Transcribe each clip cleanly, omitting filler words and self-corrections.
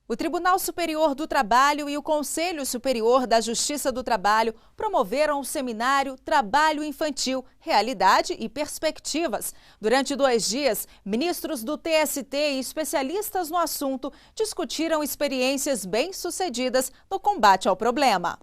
O Tribunal Superior do Trabalho e o Conselho Superior da Justiça do Trabalho promoveram o seminário Trabalho Infantil, Realidade e Perspectivas. Durante 2 dias, ministros do TST e especialistas no assunto discutiram experiências bem-sucedidas no combate ao problema.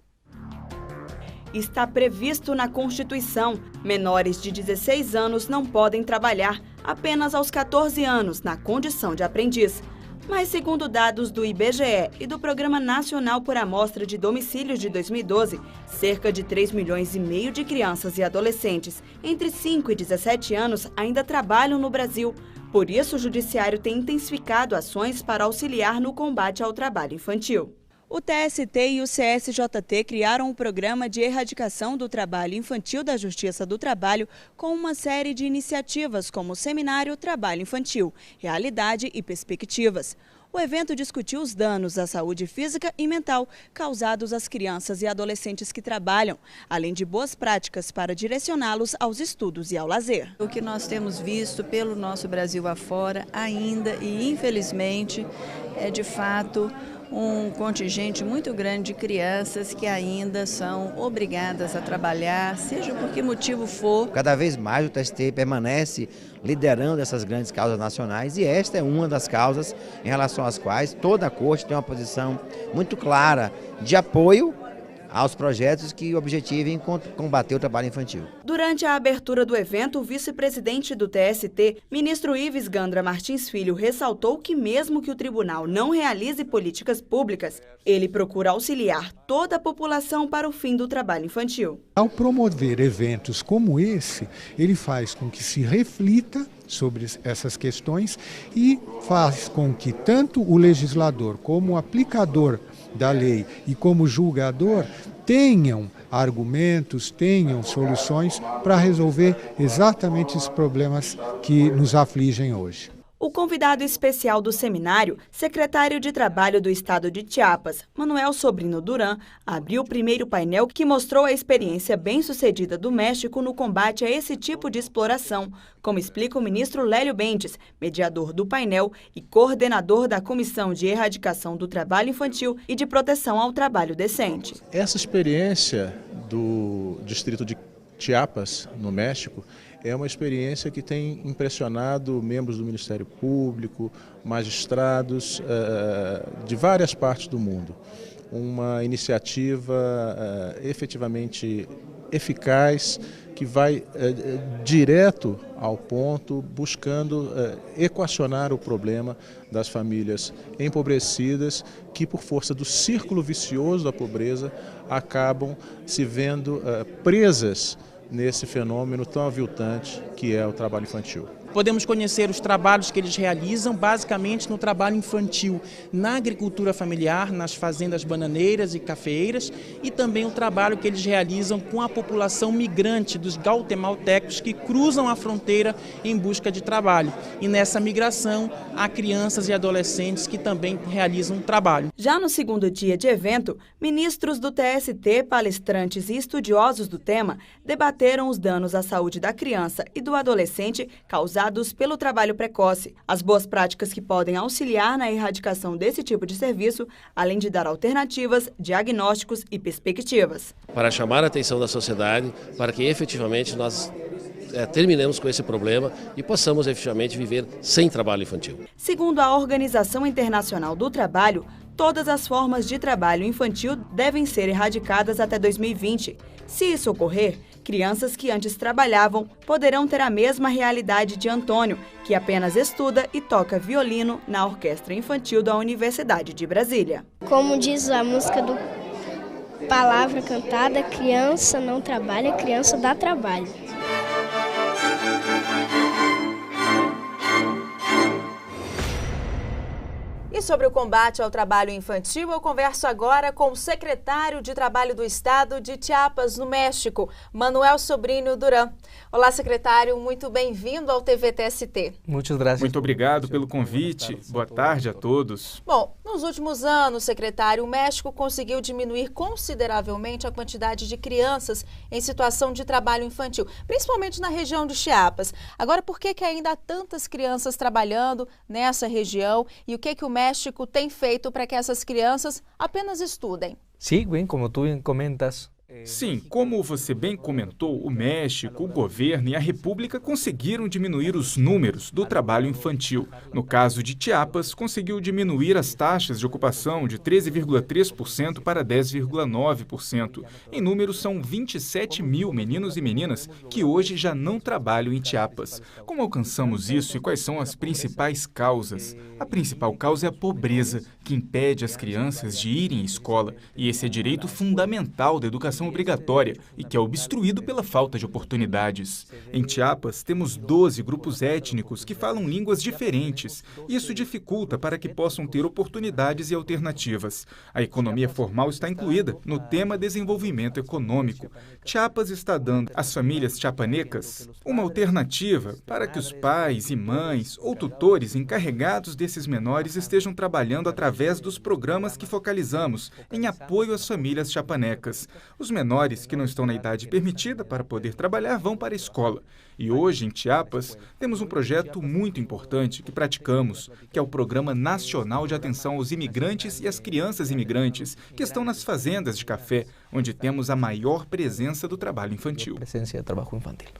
Está previsto na Constituição: menores de 16 anos não podem trabalhar apenas aos 14 anos, na condição de aprendiz. Mas, segundo dados do IBGE e do Programa Nacional por Amostra de Domicílios de 2012, cerca de 3,5 milhões de crianças e adolescentes entre 5 e 17 anos ainda trabalham no Brasil. Por isso, o Judiciário tem intensificado ações para auxiliar no combate ao trabalho infantil. O TST e o CSJT criaram um programa de erradicação do trabalho infantil da Justiça do Trabalho com uma série de iniciativas como o seminário Trabalho Infantil, Realidade e Perspectivas. O evento discutiu os danos à saúde física e mental causados às crianças e adolescentes que trabalham, além de boas práticas para direcioná-los aos estudos e ao lazer. O que nós temos visto pelo nosso Brasil afora ainda e infelizmente é de fato um contingente muito grande de crianças que ainda são obrigadas a trabalhar, seja por que motivo for. Cada vez mais o TST permanece liderando essas grandes causas nacionais e esta é uma das causas em relação às quais toda a Corte tem uma posição muito clara de apoio aos projetos que objetivem combater o trabalho infantil. Durante a abertura do evento, o vice-presidente do TST, ministro Ives Gandra Martins Filho, ressaltou que mesmo que o tribunal não realize políticas públicas, ele procura auxiliar toda a população para o fim do trabalho infantil. Ao promover eventos como esse, ele faz com que se reflita sobre essas questões e faz com que tanto o legislador como o aplicador da lei e como julgador tenham argumentos, tenham soluções para resolver exatamente os problemas que nos afligem hoje. O convidado especial do seminário, secretário de Trabalho do Estado de Chiapas, Manuel Sobrino Duran, abriu o primeiro painel que mostrou a experiência bem-sucedida do México no combate a esse tipo de exploração, como explica o ministro Lélio Bentes, mediador do painel e coordenador da Comissão de Erradicação do Trabalho Infantil e de Proteção ao Trabalho Decente. Essa experiência do distrito de Chiapas, no México, é uma experiência que tem impressionado membros do Ministério Público, magistrados de várias partes do mundo. Uma iniciativa efetivamente eficaz, que vai direto ao ponto, buscando equacionar o problema das famílias empobrecidas que, por força do círculo vicioso da pobreza, acabam se vendo presas nesse fenômeno tão aviltante que é o trabalho infantil. Podemos conhecer os trabalhos que eles realizam, basicamente no trabalho infantil, na agricultura familiar, nas fazendas bananeiras e cafeeiras, e também o trabalho que eles realizam com a população migrante dos guatemaltecos que cruzam a fronteira em busca de trabalho. E nessa migração, há crianças e adolescentes que também realizam um trabalho. Já no segundo dia de evento, ministros do TST, palestrantes e estudiosos do tema debateram os danos à saúde da criança e do adolescente causados pelo trabalho precoce, as boas práticas que podem auxiliar na erradicação desse tipo de serviço, além de dar alternativas, diagnósticos e perspectivas. Para chamar a atenção da sociedade, para que efetivamente nós terminemos com esse problema e possamos efetivamente viver sem trabalho infantil. Segundo a Organização Internacional do Trabalho, todas as formas de trabalho infantil devem ser erradicadas até 2020. Se isso ocorrer, crianças que antes trabalhavam poderão ter a mesma realidade de Antônio, que apenas estuda e toca violino na Orquestra Infantil da Universidade de Brasília. Como diz a música do Palavra Cantada, criança não trabalha, criança dá trabalho. E sobre o combate ao trabalho infantil, eu converso agora com o secretário de Trabalho do Estado de Chiapas, no México, Manuel Sobrino Duran. Olá, secretário, muito bem-vindo ao TVTST. Muito obrigado pelo convite. Boa tarde a todos. Bom, Nos últimos anos, secretário, o México conseguiu diminuir consideravelmente a quantidade de crianças em situação de trabalho infantil, principalmente na região de Chiapas. Agora, por que ainda há tantas crianças trabalhando nessa região e o que o México tem feito para que essas crianças apenas estudem? Sim, bem, como tu comentas. Sim, como você bem comentou, o México, o governo e a República conseguiram diminuir os números do trabalho infantil. No caso de Chiapas, conseguiu diminuir as taxas de ocupação de 13,3% para 10,9%. Em números, são 27 mil meninos e meninas que hoje já não trabalham em Chiapas. Como alcançamos isso e quais são as principais causas? A principal causa é a pobreza, que impede as crianças de irem à escola, e esse é direito fundamental da educação obrigatória e que é obstruído pela falta de oportunidades. Em Chiapas, temos 12 grupos étnicos que falam línguas diferentes. Isso dificulta para que possam ter oportunidades e alternativas. A economia formal está incluída no tema desenvolvimento econômico. Chiapas está dando às famílias chiapanecas uma alternativa para que os pais e mães ou tutores encarregados desses menores estejam trabalhando através dos programas que focalizamos em apoio às famílias chiapanecas. Os menores que não estão na idade permitida para poder trabalhar vão para a escola. E hoje, em Chiapas, temos um projeto muito importante que praticamos, que é o Programa Nacional de Atenção aos Imigrantes e às Crianças Imigrantes, que estão nas fazendas de café, onde temos a maior presença do trabalho infantil.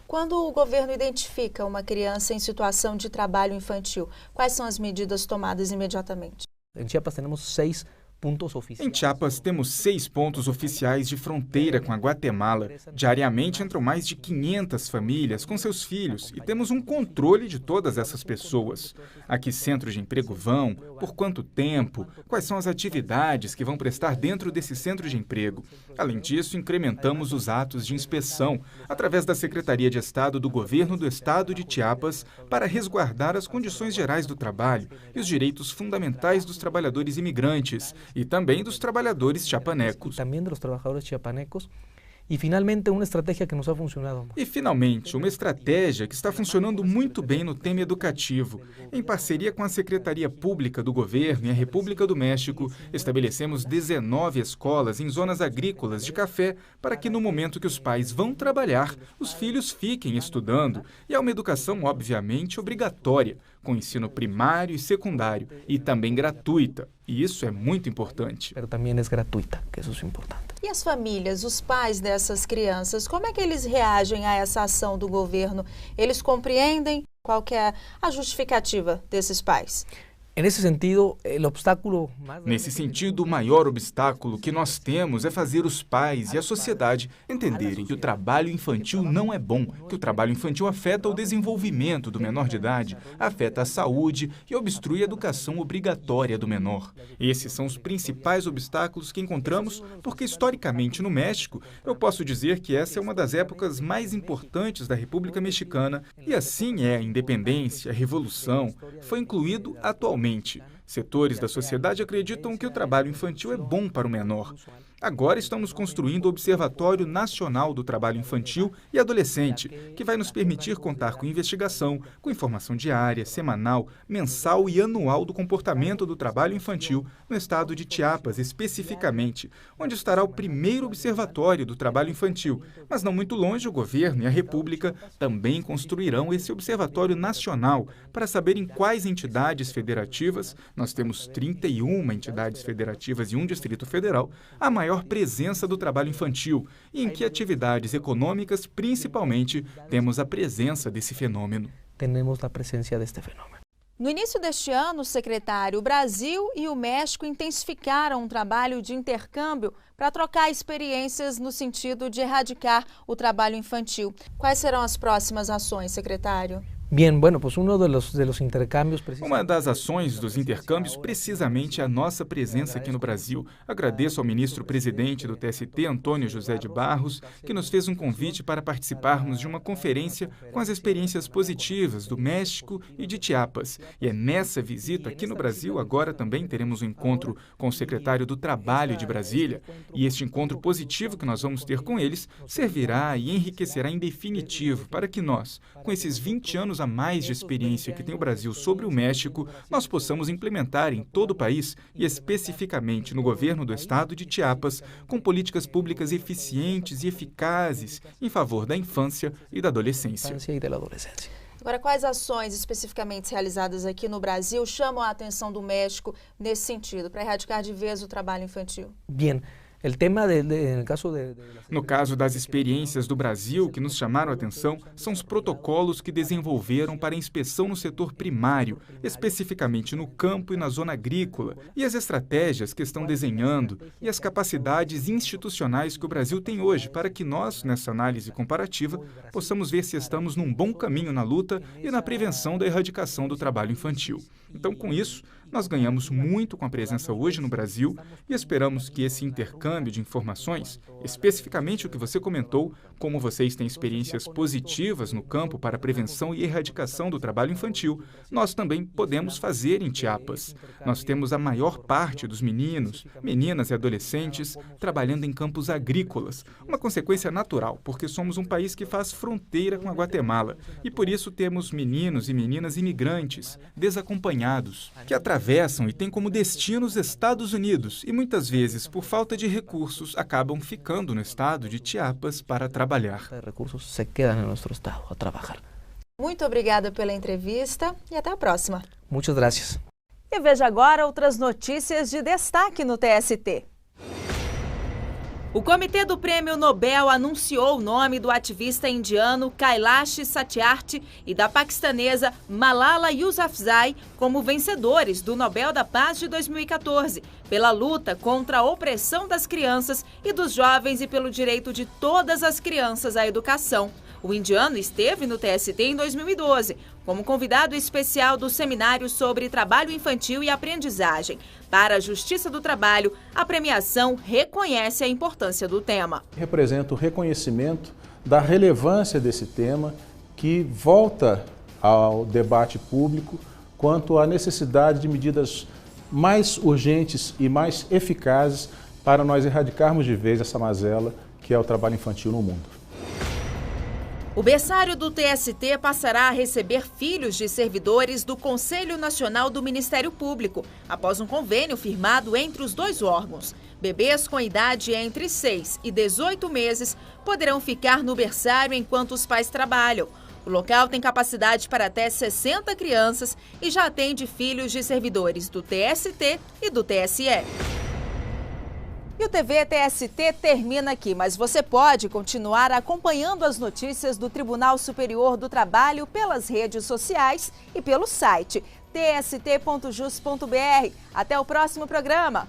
Quando o governo identifica uma criança em situação de trabalho infantil, quais são as medidas tomadas imediatamente? Em Chiapas temos 6 pontos oficiais. Em Chiapas, temos 6 pontos oficiais de fronteira com a Guatemala. Diariamente entram mais de 500 famílias com seus filhos e temos um controle de todas essas pessoas. A que centros de emprego vão, por quanto tempo, quais são as atividades que vão prestar dentro desse centro de emprego. Além disso, incrementamos os atos de inspeção através da Secretaria de Estado do Governo do Estado de Chiapas para resguardar as condições gerais do trabalho e os direitos fundamentais dos trabalhadores imigrantes e também dos trabalhadores chiapanecos. Também dos trabalhadores chiapanecos. E, finalmente, uma estratégia que nos ha funcionado. E, finalmente, uma estratégia que está funcionando muito bem no tema educativo. Em parceria com a Secretaria Pública do Governo e a República do México, estabelecemos 19 escolas em zonas agrícolas de café para que, no momento que os pais vão trabalhar, os filhos fiquem estudando. E é uma educação, obviamente, obrigatória, com ensino primário e secundário, e também gratuita. E isso é muito importante. Mas também é gratuita, que isso é importante. E as famílias, os pais dessas crianças, como é que eles reagem a essa ação do governo? Eles compreendem? Qual que é a justificativa desses pais? Nesse sentido, o maior obstáculo que nós temos é fazer os pais e a sociedade entenderem que o trabalho infantil não é bom, que o trabalho infantil afeta o desenvolvimento do menor de idade, afeta a saúde e obstrui a educação obrigatória do menor. Esses são os principais obstáculos que encontramos, porque historicamente no México, eu posso dizer que essa é uma das épocas mais importantes da República Mexicana e assim é a independência, a revolução, foi incluído atualmente. Setores da sociedade acreditam que o trabalho infantil é bom para o menor. Agora estamos construindo o Observatório Nacional do Trabalho Infantil e Adolescente, que vai nos permitir contar com investigação, com informação diária, semanal, mensal e anual do comportamento do trabalho infantil no estado de Chiapas, especificamente, onde estará o primeiro observatório do trabalho infantil. Mas não muito longe, o governo e a República também construirão esse Observatório Nacional para saber em quais entidades federativas, nós temos 31 entidades federativas e um Distrito Federal, a maior presença do trabalho infantil e em que atividades econômicas, principalmente, temos a presença desse fenômeno. Temos a presença deste fenômeno. No início deste ano, secretário, o Brasil e o México intensificaram um trabalho de intercâmbio para trocar experiências no sentido de erradicar o trabalho infantil. Quais serão as próximas ações, secretário? Bien, bueno, pues uno de los intercambios... Uma das ações dos intercâmbios precisamente é a nossa presença aqui no Brasil. Agradeço ao ministro-presidente do TST, Antônio José de Barros, que nos fez um convite para participarmos de uma conferência com as experiências positivas do México e de Chiapas. E é nessa visita aqui no Brasil, agora também teremos um encontro com o secretário do Trabalho de Brasília. E este encontro positivo que nós vamos ter com eles servirá e enriquecerá em definitivo para que nós, com esses 20 anos a mais de experiência que tem o Brasil sobre o México, nós possamos implementar em todo o país e especificamente no governo do estado de Chiapas, com políticas públicas eficientes e eficazes em favor da infância e da adolescência. Agora, quais ações especificamente realizadas aqui no Brasil chamam a atenção do México nesse sentido, para erradicar de vez o trabalho infantil? Bien. No caso das experiências do Brasil que nos chamaram a atenção, são os protocolos que desenvolveram para a inspeção no setor primário, especificamente no campo e na zona agrícola, e as estratégias que estão desenhando e as capacidades institucionais que o Brasil tem hoje para que nós, nessa análise comparativa, possamos ver se estamos num bom caminho na luta e na prevenção da erradicação do trabalho infantil. Então, com isso, nós ganhamos muito com a presença hoje no Brasil e esperamos que esse intercâmbio de informações, especificamente o que você comentou, como vocês têm experiências positivas no campo para a prevenção e erradicação do trabalho infantil, nós também podemos fazer em Chiapas. Nós temos a maior parte dos meninos, meninas e adolescentes trabalhando em campos agrícolas, uma consequência natural, porque somos um país que faz fronteira com a Guatemala e por isso temos meninos e meninas imigrantes, desacompanhados, que atravessam e têm como destino os Estados Unidos e muitas vezes, por falta de recursos, acabam ficando no estado de Chiapas para trabalhar. Muito obrigada pela entrevista e até a próxima. Muchas gracias. E veja agora outras notícias de destaque no TST. O Comitê do Prêmio Nobel anunciou o nome do ativista indiano Kailash Satyarthi e da paquistanesa Malala Yousafzai como vencedores do Nobel da Paz de 2014, pela luta contra a opressão das crianças e dos jovens e pelo direito de todas as crianças à educação. O indiano esteve no TST em 2012, como convidado especial do seminário sobre trabalho infantil e aprendizagem. Para a Justiça do Trabalho, a premiação reconhece a importância do tema. Representa o reconhecimento da relevância desse tema, que volta ao debate público quanto à necessidade de medidas mais urgentes e mais eficazes para nós erradicarmos de vez essa mazela que é o trabalho infantil no mundo. O berçário do TST passará a receber filhos de servidores do Conselho Nacional do Ministério Público, após um convênio firmado entre os dois órgãos. Bebês com idade entre 6 e 18 meses poderão ficar no berçário enquanto os pais trabalham. O local tem capacidade para até 60 crianças e já atende filhos de servidores do TST e do TSE. E o TV TST termina aqui, mas você pode continuar acompanhando as notícias do Tribunal Superior do Trabalho pelas redes sociais e pelo site tst.jus.br. Até o próximo programa!